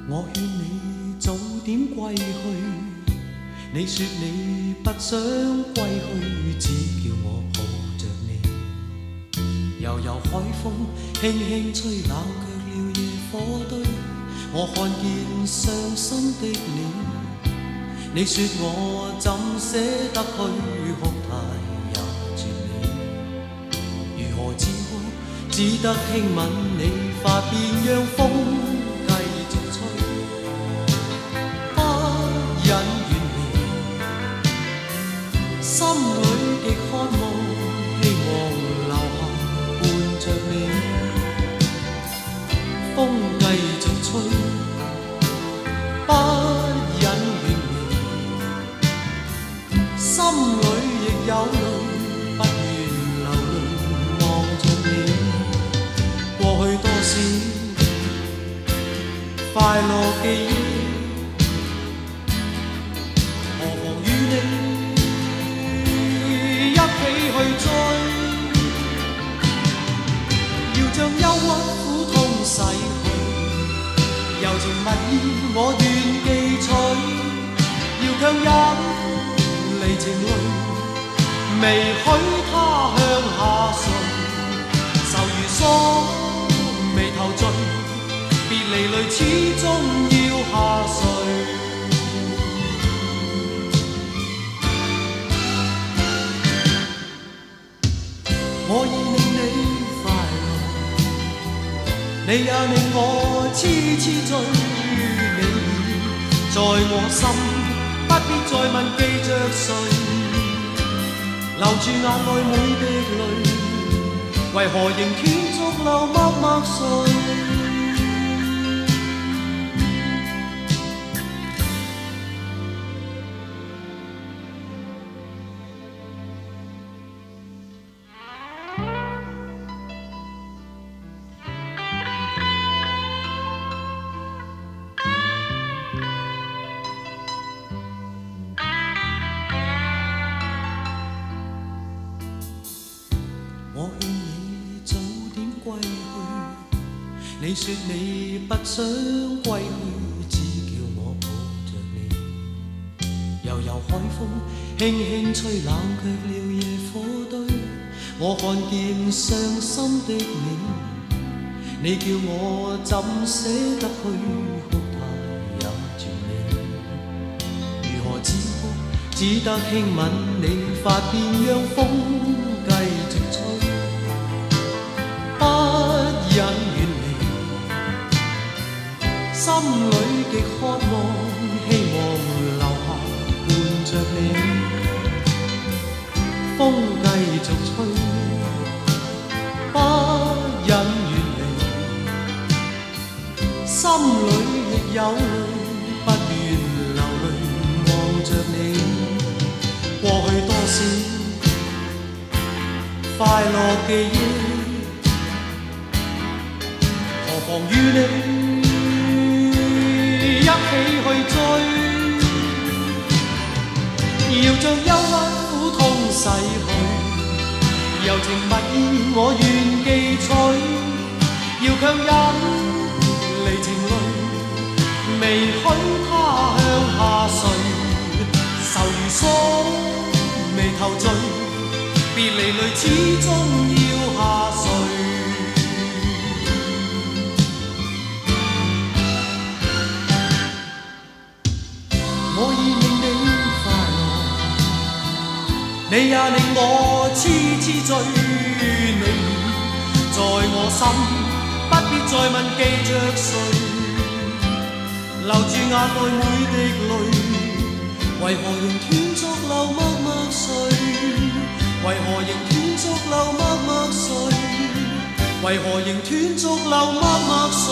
我勸你早點歸去，你說你不想歸去，只叫我抱着你。悠悠海風輕輕吹，冷卻了野火堆。我看見傷心的你，你說我怎捨得去，哭太也絕美。如何止哭，只得輕吻你髮邊，讓風繼續吹，不忍遠離，心裏極渴望，希望留下伴着你。風繼續吹，不忍遠離，心裏亦有淚，不願流淚望着你。過去多少快樂記憶，何妨與你一起去追，要將憂鬱苦痛逝去，柔情蜜意我願記取，要強忍離情淚，未許他向下垂，愁如鎖眉頭聚，別離淚始終要下垂。我已令你快樂，你也令我痴痴醉，你已在我心，不必再問記着誰，留住眼內每滴淚，為何仍斷續流默默垂。我勸你早點歸去，你說你不想歸去，只叫我抱着你。悠悠海風輕輕吹，冷卻了野火堆。我看見傷心的你，你叫我怎捨得去，哭太也絕美。如何止哭，只得輕吻你髮邊，讓風繼續吹，不忍遠離，心裏極渴望，希望留下伴着你。風繼續吹，不忍遠離，心裏亦有淚，不願流淚望着你。過去多少快樂記憶，何妨與你一起去追，要將憂鬱苦痛逝去，柔情蜜意我願記取，要強忍離情淚，未許他向下垂，愁如鎖眉頭聚，別離淚始終要下垂。我已令你快樂，你也令我痴痴醉，你在我心，不必再問記着誰，留住眼內每滴淚，為何仍斷續流默默垂，為何仍斷續流默默垂，為何仍斷續流默默垂。